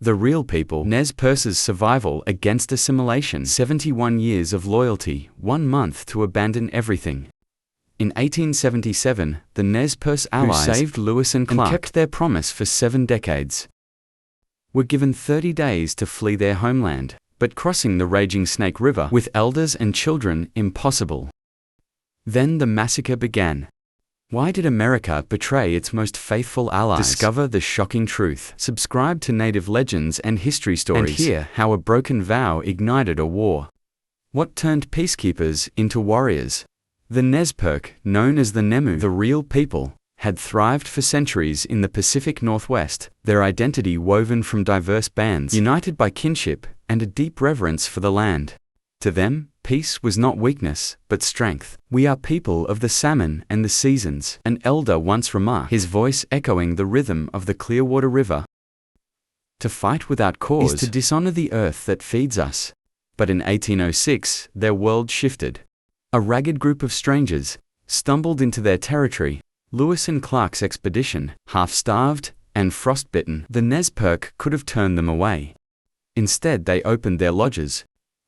The Real People, Nez Perce's survival against assimilation, 71 years of loyalty, 1 month to abandon everything. In 1877, the Nez Perce allies who saved Lewis and Clark kept their promise for 7 decades. Were given 30 days to flee their homeland, but crossing the raging Snake River with elders and children impossible. Then the massacre began. Why did America betray its most faithful allies? Discover the shocking truth. Subscribe to Native Legends and History Stories and hear how a broken vow ignited a war. What turned peacekeepers into warriors? The Nez Perce, known as the Nemu, the Real People, had thrived for centuries in the Pacific Northwest, their identity woven from diverse bands, united by kinship and a deep reverence for the land. To them, peace was not weakness, but strength. "We are people of the salmon and the seasons," an elder once remarked, his voice echoing the rhythm of the Clearwater River. To fight without cause is to dishonor the earth that feeds us. But in 1806, their world shifted. A ragged group of strangers stumbled into their territory. Lewis and Clark's expedition, half-starved and frostbitten, the Nez Perce could have turned them away. Instead, they opened their lodges.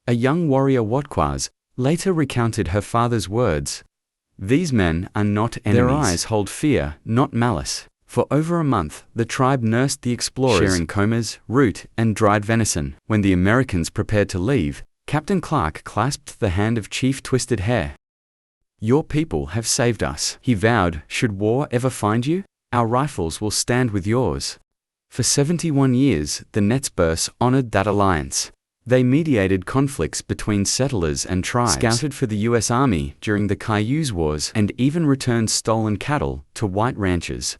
A young warrior Watquaz later recounted her father's words. "These men are not enemies. Their eyes hold fear, not malice." For over a month, the tribe nursed the explorers, sharing comas, root, and dried venison. When the Americans prepared to leave, Captain Clark clasped the hand of Chief Twisted Hair. "Your people have saved us," he vowed. "Should war ever find you, our rifles will stand with yours." For 71 years, the Nez Perce honored that alliance. They mediated conflicts between settlers and tribes, scouted for the U.S. Army during the Cayuse Wars, and even returned stolen cattle to white ranchers.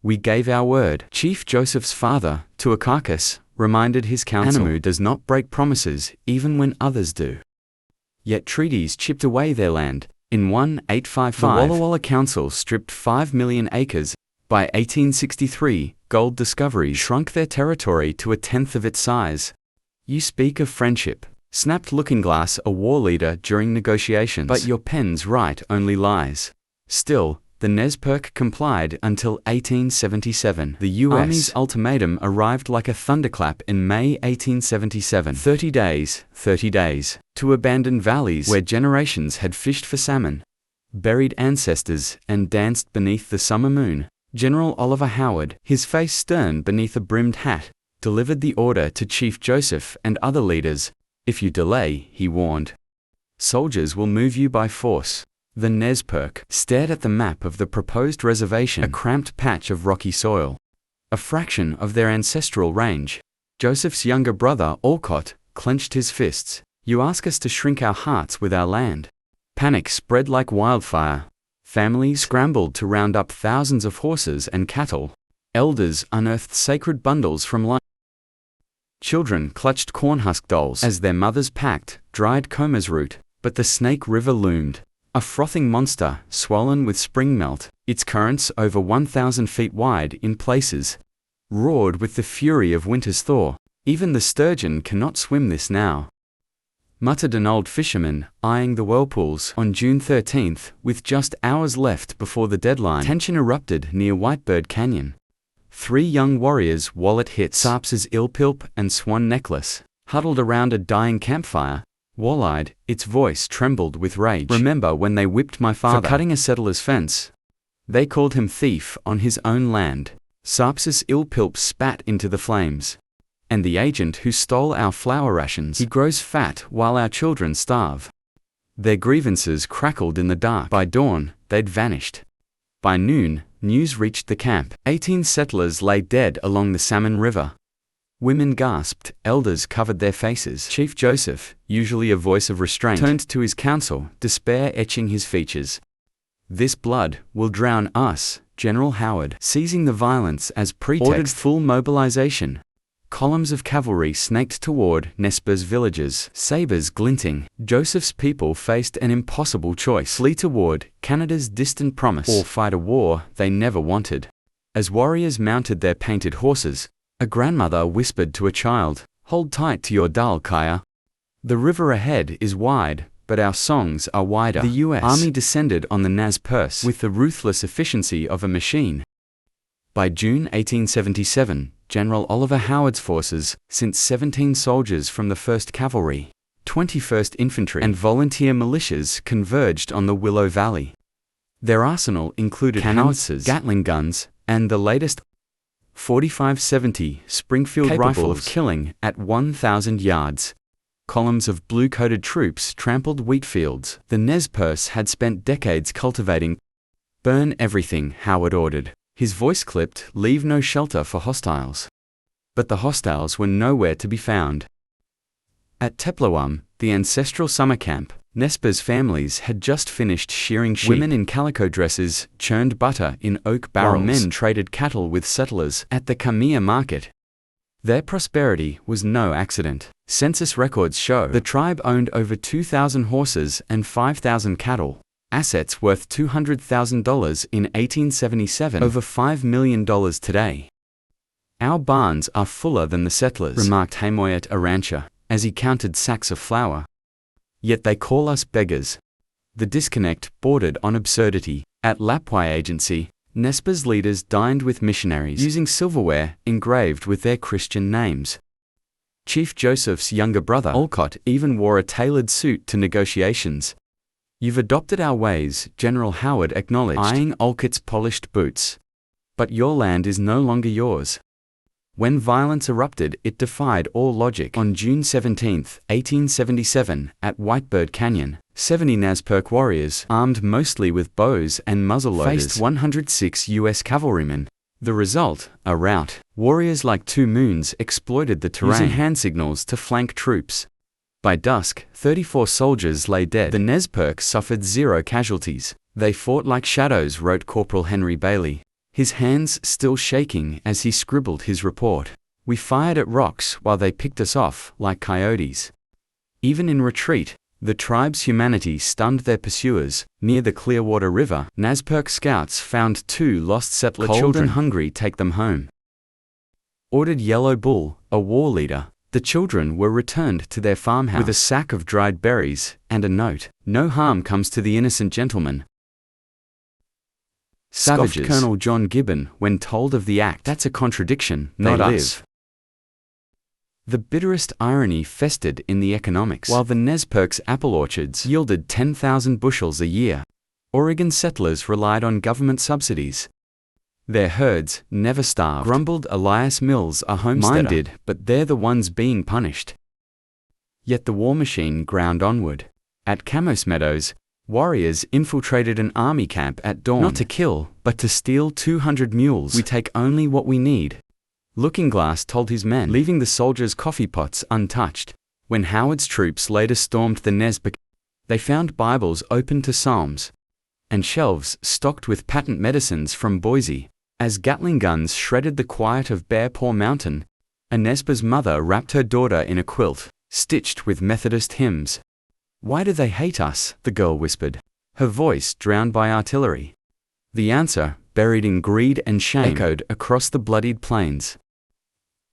"We gave our word," Chief Joseph's father, Tuakakis, reminded his council. "Anamu does not break promises, even when others do." Yet treaties chipped away their land. In 1855, the Walla Walla Council stripped 5 million acres. By 1863, gold discoveries shrunk their territory to 1/10 of its size. "You speak of friendship," snapped Lookingglass, a war leader during negotiations, "but your pens write only lies." Still, the Nez Perce complied until 1877. The U.S. Army's ultimatum arrived like a thunderclap in May 1877. 30 days, to abandon valleys where generations had fished for salmon, buried ancestors, and danced beneath the summer moon. General Oliver Howard, his face stern beneath a brimmed hat, delivered the order to Chief Joseph and other leaders. "If you delay," he warned, "soldiers will move you by force." The Nez Perce stared at the map of the proposed reservation, a cramped patch of rocky soil, a fraction of their ancestral range. Joseph's younger brother, Olcott, clenched his fists. "You ask us to shrink our hearts with our land." Panic spread like wildfire. Families scrambled to round up thousands of horses and cattle. Elders unearthed sacred bundles from land. Children clutched cornhusk dolls as their mothers packed dried comas root. But the Snake River loomed, a frothing monster swollen with spring melt, its currents over 1,000 feet wide in places, roared with the fury of winter's thaw. "Even the sturgeon cannot swim this now," muttered an old fisherman, eyeing the whirlpools. On June 13th, with just hours left before the deadline, tension erupted near Whitebird Canyon. 3 young warriors, Wallet Hit, Sarps's Ilpilp, and Swan Necklace, huddled around a dying campfire. Wall-eyed, its voice trembled with rage. "Remember when they whipped my father for cutting a settler's fence? They called him thief on his own land." Sarps's Ilpilp spat into the flames. "And the agent who stole our flour rations, he grows fat while our children starve." Their grievances crackled in the dark. By dawn, they'd vanished. By noon, news reached the camp. 18 settlers lay dead along the Salmon River. Women gasped, elders covered their faces. Chief Joseph, usually a voice of restraint, turned to his council, despair etching his features. "This blood will drown us," General Howard, seizing the violence as pretext, ordered full mobilization. Columns of cavalry snaked toward Nez Perce villages, sabers glinting. Joseph's people faced an impossible choice: flee toward Canada's distant promise, or fight a war they never wanted. As warriors mounted their painted horses, a grandmother whispered to a child, "Hold tight to your doll, Kaya. The river ahead is wide, but our songs are wider." The U.S. Army descended on the Nez Perce with the ruthless efficiency of a machine. By June 1877, General Oliver Howard's forces sent 17 soldiers from the 1st Cavalry, 21st Infantry, and volunteer militias converged on the Willow Valley. Their arsenal included howitzers, Gatling guns, and the latest 45-70 Springfield rifle of killing at 1,000 yards. Columns of blue-coated troops trampled wheat fields the Nez Perce had spent decades cultivating. "Burn everything," Howard ordered. His voice clipped, "Leave no shelter for hostiles." But the hostiles were nowhere to be found. At Teplawum, the ancestral summer camp, Nez Perce families had just finished shearing sheep. Women in calico dresses churned butter in oak barrels, while men traded cattle with settlers at the Camilla market. Their prosperity was no accident. Census records show the tribe owned over 2,000 horses and 5,000 cattle, assets worth $200,000 in 1877, over $5 million today. "Our barns are fuller than the settlers," remarked Hamoyet, a rancher, as he counted sacks of flour. "Yet they call us beggars." The disconnect bordered on absurdity. At Lapwai Agency, Nez Perce leaders dined with missionaries using silverware engraved with their Christian names. Chief Joseph's younger brother, Olcott, even wore a tailored suit to negotiations. "You've adopted our ways," General Howard acknowledged, eyeing Olcott's polished boots. "But your land is no longer yours." When violence erupted, it defied all logic. On June 17, 1877, at Whitebird Canyon, 70 Nez Perce warriors, armed mostly with bows and muzzleloaders, faced 106 U.S. cavalrymen. The result, a rout. Warriors like Two Moons exploited the terrain, using hand signals to flank troops. By dusk, 34 soldiers lay dead. The Nez Perce suffered 0 casualties. "They fought like shadows," wrote Corporal Henry Bailey, his hands still shaking as he scribbled his report. "We fired at rocks while they picked us off like coyotes." Even in retreat, the tribe's humanity stunned their pursuers. Near the Clearwater River, Nez Perce scouts found 2 lost settler children. "Cold and hungry, take them home," ordered Yellow Bull, a war leader. The children were returned to their farmhouse with a sack of dried berries and a note, "No harm comes to the innocent gentleman." Savages. Scoffed Colonel John Gibbon when told of the act. "That's a contradiction, not us." The bitterest irony festered in the economics. While the Nez Perce apple orchards yielded 10,000 bushels a year, Oregon settlers relied on government subsidies. Their herds never starved, grumbled Elias Mills, a homesteader. "Mine did, but they're the ones being punished." Yet the war machine ground onward. At Camos Meadows, warriors infiltrated an army camp at dawn, not to kill, but to steal 200 mules. "We take only what we need," Lookingglass told his men, leaving the soldiers' coffee pots untouched. When Howard's troops later stormed the Nez Perce, they found Bibles open to Psalms and shelves stocked with patent medicines from Boise. As Gatling guns shredded the quiet of Bear Paw Mountain, a Nez Perce mother wrapped her daughter in a quilt, stitched with Methodist hymns. "Why do they hate us?" the girl whispered, her voice drowned by artillery. The answer, buried in greed and shame, echoed across the bloodied plains.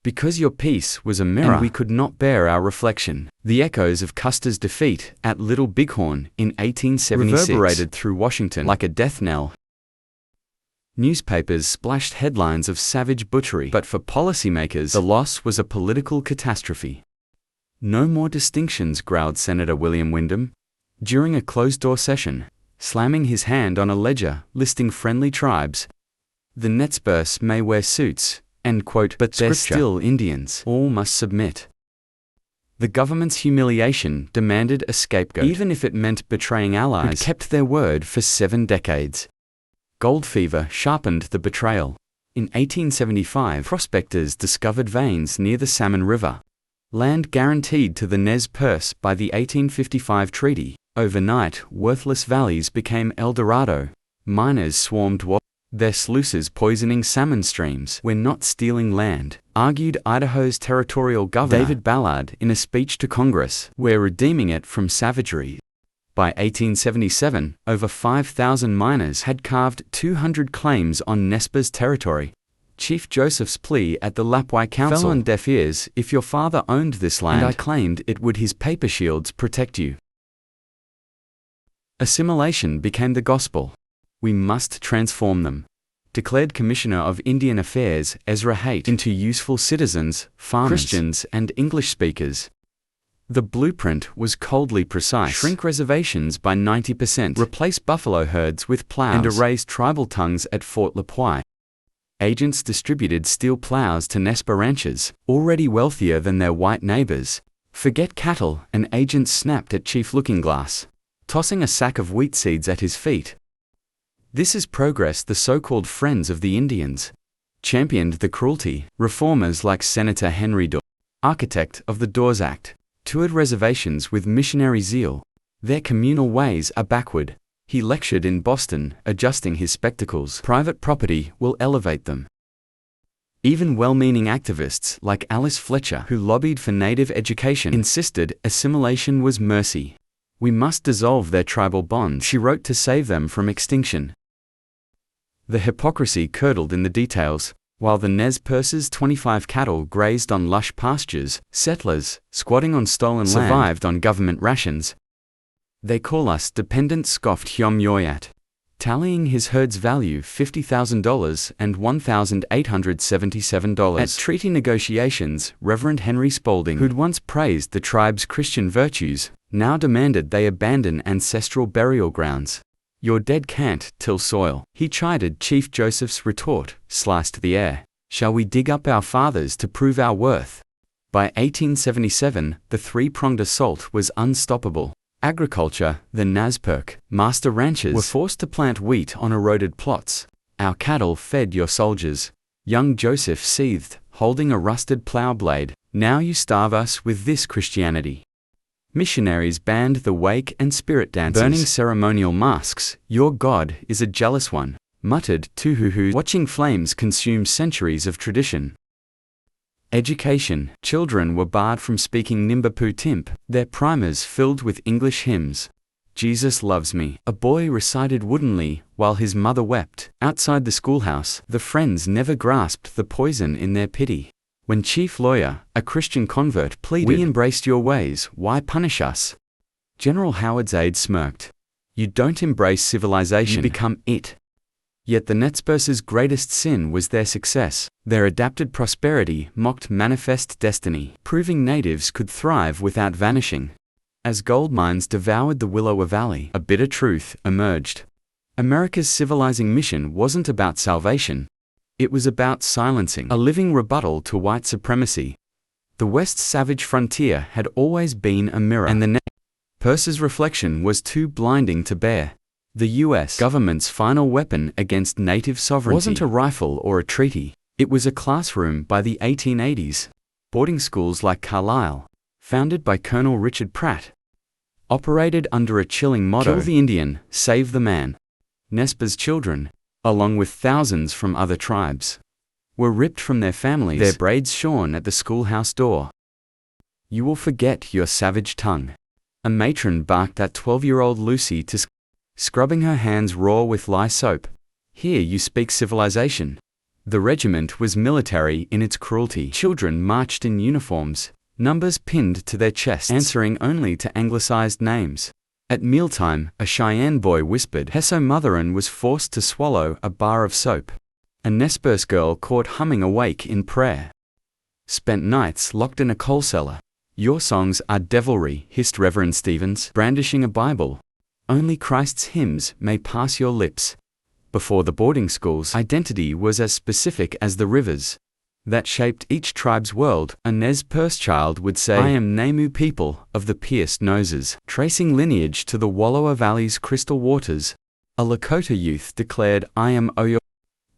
"Because your peace was a mirror, and we could not bear our reflection." The echoes of Custer's defeat at Little Bighorn in 1876 reverberated through Washington like a death knell. Newspapers splashed headlines of savage butchery, but for policymakers, the loss was a political catastrophe. "No more distinctions," growled Senator William Windom, during a closed-door session, slamming his hand on a ledger listing friendly tribes. "The Nez Perce may wear suits," end quote, "but they're still Indians. All must submit." The government's humiliation demanded a scapegoat, even if it meant betraying allies who'd kept their word for 7 decades. Gold fever sharpened the betrayal. In 1875, prospectors discovered veins near the Salmon River, land guaranteed to the Nez Perce by the 1855 treaty. Overnight, worthless valleys became El Dorado. Miners swarmed their sluices poisoning salmon streams. "We're not stealing land," argued Idaho's territorial governor David Ballard in a speech to Congress. "We're redeeming it from savagery." By 1877, over 5,000 miners had carved 200 claims on Nez Perce territory. Chief Joseph's plea at the Lapwai Council fell on deaf ears. "If your father owned this land, and I claimed it, would his paper shields protect you?" Assimilation became the gospel. We must transform them. declared Commissioner of Indian Affairs Ezra Haight into useful citizens, farmers, Christians, and English speakers. The blueprint was coldly precise: shrink reservations by 90%, replace buffalo herds with plows, and erase tribal tongues at Fort La Pointe. Agents distributed steel plows to Nez Perce ranchers, already wealthier than their white neighbors. Forget cattle, and agents snapped at Chief Lookingglass, tossing a sack of wheat seeds at his feet. This is progress. The so-called Friends of the Indians championed the cruelty. Reformers like Senator Henry Dawes, architect of the Dawes Act, toured reservations with missionary zeal. Their communal ways are backward. He lectured in Boston, adjusting his spectacles. Private property will elevate them. Even well-meaning activists like Alice Fletcher, who lobbied for Native education, insisted assimilation was mercy. We must dissolve their tribal bonds, she wrote, to save them from extinction. The hypocrisy curdled in the details. While the Nez Perce's 25 cattle grazed on lush pastures, settlers, squatting on stolen land, survived on government rations. They call us dependent, scoffed Hyom Yoyat, tallying his herd's value $50,000 and $1,877. At treaty negotiations, Reverend Henry Spaulding, who'd once praised the tribe's Christian virtues, now demanded they abandon ancestral burial grounds. Your dead can't till soil. He chided Chief Joseph's retort, sliced the air. Shall we dig up our fathers to prove our worth? By 1877, the three-pronged assault was unstoppable. Agriculture, the Nez Perce master ranchers were forced to plant wheat on eroded plots. Our cattle fed your soldiers. Young Joseph seethed, holding a rusted plow blade. Now you starve us with this Christianity. Missionaries banned the wake and spirit dances, burning ceremonial masks. Your God is a jealous one, muttered Tuhuhu, watching flames consume centuries of tradition. Education. Children were barred from speaking Nimbapu Timp, their primers filled with English hymns. Jesus loves me, a boy recited woodenly, while his mother wept. Outside the schoolhouse, the friends never grasped the poison in their pity. When Chief Lawyer, a Christian convert, pleaded, "We embraced your ways, why punish us?" General Howard's aide smirked. You don't embrace civilization, you become it. Yet the Nez Perce's greatest sin was their success. Their adapted prosperity mocked manifest destiny, proving natives could thrive without vanishing. As gold mines devoured the Willowa Valley, a bitter truth emerged. America's civilizing mission wasn't about salvation. It was about silencing, a living rebuttal to white supremacy. The West's savage frontier had always been a mirror, and the Nez Perce's reflection was too blinding to bear. The U.S. government's final weapon against native sovereignty wasn't a rifle or a treaty. It was a classroom. By the 1880s, boarding schools like Carlisle, founded by Colonel Richard Pratt, operated under a chilling motto: kill the Indian, save the man. Nez Perce's children, along with thousands from other tribes, were ripped from their families, their braids shorn at the schoolhouse door. You will forget your savage tongue, a matron barked at 12-year-old Lucy to scrubbing her hands raw with lye soap. Here you speak civilization. The regiment was military in its cruelty. Children marched in uniforms, numbers pinned to their chests, answering only to anglicized names. At mealtime, a Cheyenne boy whispered, Hesso Motherin was forced to swallow a bar of soap. A Nez Perce girl caught humming awake in prayer. Spent nights locked in a coal cellar. Your songs are devilry, hissed Reverend Stevens, brandishing a Bible. Only Christ's hymns may pass your lips. Before the boarding schools, identity was as specific as the rivers that shaped each tribe's world. A Nez Perce child would say, I am Nemu people of the pierced noses, tracing lineage to the Wallowa Valley's crystal waters. A Lakota youth declared, I am Oyo,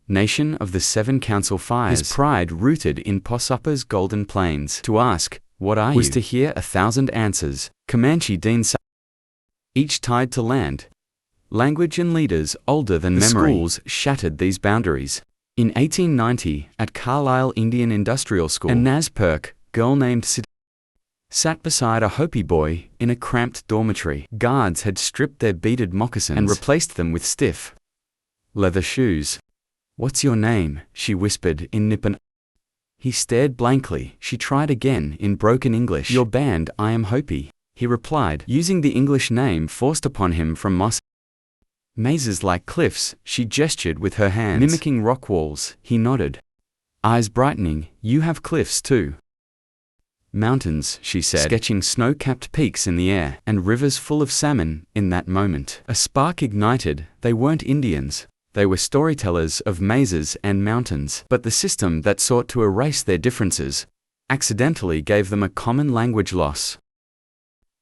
nation of the Seven Council Fires, his pride rooted in Posuppa's golden plains. To ask, what are you, was to hear 1,000 answers. Comanche Dean Sa, each tied to land, language and leaders older than memory. Schools shattered these boundaries. In 1890, at Carlisle Indian Industrial School, a Nez Perce girl named Sid sat beside a Hopi boy in a cramped dormitory. Guards had stripped their beaded moccasins and replaced them with stiff leather shoes. What's your name? She whispered in Nippon. He stared blankly. She tried again in broken English. Your band, I am Hopi, he replied, using the English name forced upon him from Moss. Mazes like cliffs, she gestured with her hands. Mimicking rock walls, he nodded. Eyes brightening, you have cliffs too. Mountains, she said, sketching snow-capped peaks in the air, and rivers full of salmon. In that moment, a spark ignited. They weren't Indians. They were storytellers of mazes and mountains. But the system that sought to erase their differences accidentally gave them a common language loss.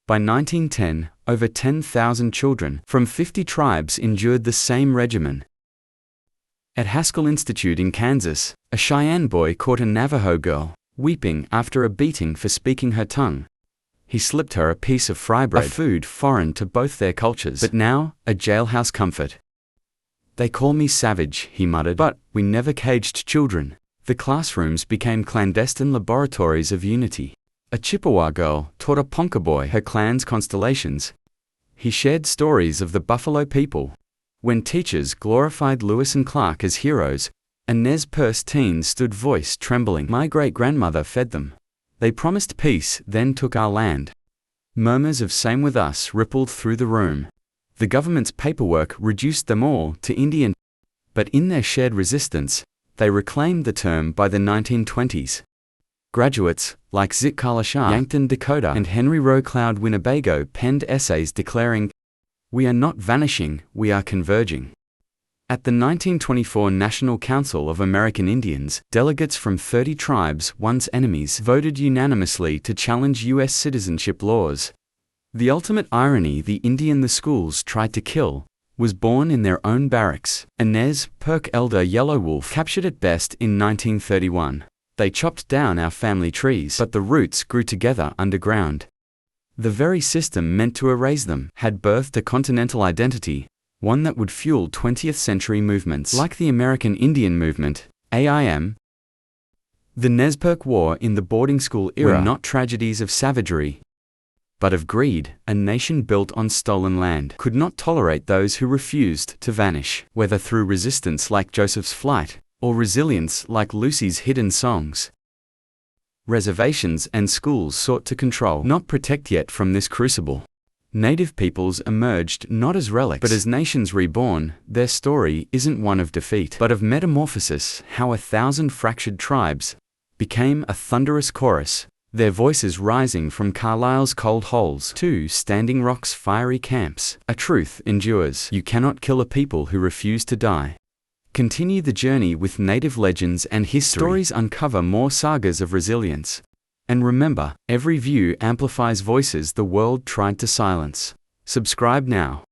By 1910, over 10,000 children from 50 tribes endured the same regimen. At Haskell Institute in Kansas, a Cheyenne boy caught a Navajo girl weeping after a beating for speaking her tongue. He slipped her a piece of fry bread, a food foreign to both their cultures, but now a jailhouse comfort. They call me savage, he muttered, but we never caged children. The classrooms became clandestine laboratories of unity. A Chippewa girl taught a Ponca boy her clan's constellations. He shared stories of the Buffalo people. When teachers glorified Lewis and Clark as heroes, a Nez Perce teen stood voice trembling. My great-grandmother fed them. They promised peace, then took our land. Murmurs of same with us rippled through the room. The government's paperwork reduced them all to Indian. But in their shared resistance, they reclaimed the term by the 1920s. Graduates, like Zit Kalasha, Yankton, Dakota, and Henry Rowe Cloud, Winnebago, penned essays declaring, "We are not vanishing, we are converging." At the 1924 National Council of American Indians, delegates from 30 tribes, once enemies, voted unanimously to challenge U.S. citizenship laws. The ultimate irony: the Indian the schools tried to kill was born in their own barracks. A Nez Perce elder Yellow Wolf captured it best in 1931. They chopped down our family trees, but the roots grew together underground. The very system meant to erase them had birthed a continental identity, one that would fuel 20th century movements like the American Indian Movement, AIM. The Nez Perce War in the boarding school era were not tragedies of savagery, but of greed. A nation built on stolen land could not tolerate those who refused to vanish, whether through resistance like Joseph's flight, or resilience like Lucy's hidden songs. Reservations and schools sought to control, not protect. Yet from this crucible, Native peoples emerged not as relics, but as nations reborn. Their story isn't one of defeat, but of metamorphosis, how 1,000 fractured tribes became a thunderous chorus, their voices rising from Carlisle's cold holes to Standing Rock's fiery camps. A truth endures: you cannot kill a people who refuse to die. Continue the journey with Native legends and history. Stories uncover more sagas of resilience. And remember, every view amplifies voices the world tried to silence. Subscribe now.